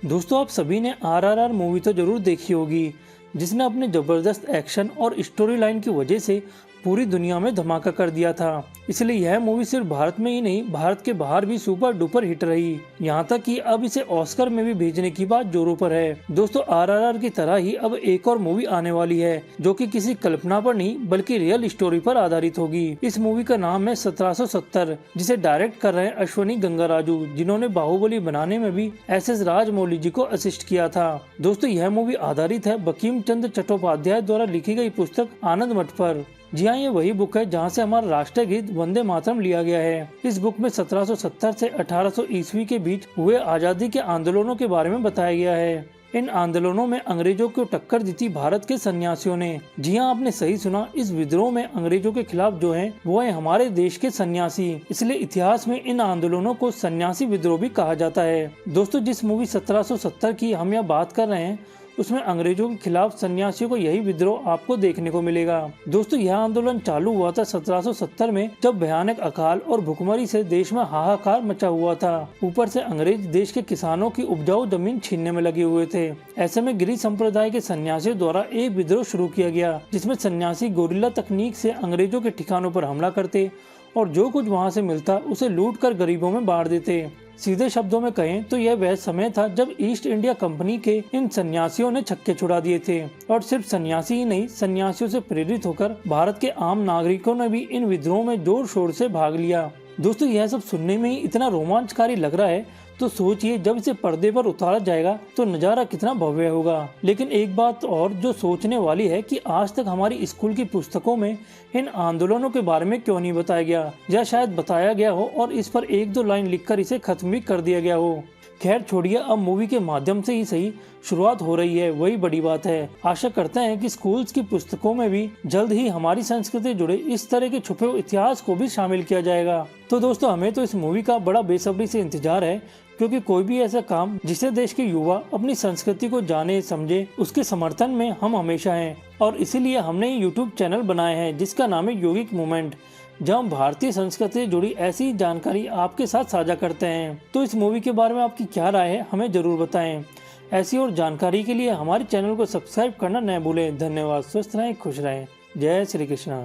दोस्तों, आप सभी ने आरआरआर मूवी तो जरूर देखी होगी, जिसने अपने जबरदस्त एक्शन और स्टोरी लाइन की वजह से पूरी दुनिया में धमाका कर दिया था। इसलिए यह मूवी सिर्फ भारत में ही नहीं, भारत के बाहर भी सुपर डुपर हिट रही। यहाँ तक कि अब इसे ऑस्कर में भी भेजने की बात जोरों पर है। दोस्तों, आरआरआर की तरह ही अब एक और मूवी आने वाली है, जो कि किसी कल्पना पर नहीं बल्कि रियल स्टोरी पर आधारित होगी। इस मूवी का नाम है 1770, जिसे डायरेक्ट कर रहे हैं अश्वनी गंगाराजू, जिन्होंने बाहुबली बनाने में भी एस राजमौली जी को असिस्ट किया था। दोस्तों, यह मूवी आधारित है बंकिम चंद्र चट्टोपाध्याय द्वारा लिखी गई पुस्तक आनंद मठ पर। जी हाँ, ये वही बुक है जहाँ से हमारा राष्ट्रीय गीत वंदे मातरम लिया गया है। इस बुक में 1770 से 1800 ईस्वी के बीच हुए आजादी के आंदोलनों के बारे में बताया गया है। इन आंदोलनों में अंग्रेजों को टक्कर दी थी भारत के सन्यासियों ने। जी हाँ, आपने सही सुना, इस विद्रोह में अंग्रेजों के खिलाफ जो हैं वो है हमारे देश के सन्यासी। इसलिए इतिहास में इन आंदोलनों को सन्यासी विद्रोह भी कहा जाता है। दोस्तों, जिस मूवी 1770 की हम यहाँ बात कर रहे हैं, उसमें अंग्रेजों के खिलाफ सन्यासियों को यही विद्रोह आपको देखने को मिलेगा। दोस्तों, यह आंदोलन चालू हुआ था 1770 में, जब भयानक अकाल और भुखमरी से देश में हाहाकार मचा हुआ था। ऊपर से अंग्रेज देश के किसानों की उपजाऊ जमीन छीनने में लगे हुए थे। ऐसे में गिरी संप्रदाय के सन्यासियों द्वारा एक विद्रोह शुरू किया गया, जिसमें सन्यासी गोरिल्ला तकनीक से अंग्रेजों के ठिकानों पर हमला करते और जो कुछ वहां से मिलता उसे लूट कर गरीबों में बांट देते। सीधे शब्दों में कहें तो यह वह समय था जब ईस्ट इंडिया कंपनी के इन सन्यासियों ने छक्के छुड़ा दिए थे। और सिर्फ सन्यासी ही नहीं, सन्यासियों से प्रेरित होकर भारत के आम नागरिकों ने भी इन विद्रोह में जोर शोर से भाग लिया। दोस्तों, यह सब सुनने में ही इतना रोमांचकारी लग रहा है, तो सोचिए जब इसे पर्दे पर उतारा जाएगा तो नजारा कितना भव्य होगा। लेकिन एक बात और जो सोचने वाली है कि आज तक हमारी स्कूल की पुस्तकों में इन आंदोलनों के बारे में क्यों नहीं बताया गया, या शायद बताया गया हो और इस पर एक दो लाइन लिखकर इसे खत्म भी कर दिया गया हो। खैर छोड़िए, अब मूवी के माध्यम से ही सही शुरुआत हो रही है, वही बड़ी बात है। आशा करते हैं कि स्कूल्स की पुस्तकों में भी जल्द ही हमारी संस्कृति जुड़े इस तरह के छुपे हुए इतिहास को भी शामिल किया जाएगा। तो दोस्तों, हमें तो इस मूवी का बड़ा बेसब्री से इंतजार है, क्योंकि कोई भी ऐसा काम जिससे देश के युवा अपनी संस्कृति को जाने समझे, उसके समर्थन में हम हमेशा हैं। और इसीलिए हमने यूट्यूब चैनल बनाए हैं जिसका नाम है योगिक मूवमेंट, जहाँ हम भारतीय संस्कृति से जुड़ी ऐसी जानकारी आपके साथ साझा करते हैं। तो इस मूवी के बारे में आपकी क्या राय है, हमें जरूर बताएं। ऐसी और जानकारी के लिए हमारे चैनल को सब्सक्राइब करना न भूलें। धन्यवाद। स्वस्थ रहें, खुश रहें। जय श्री कृष्णा।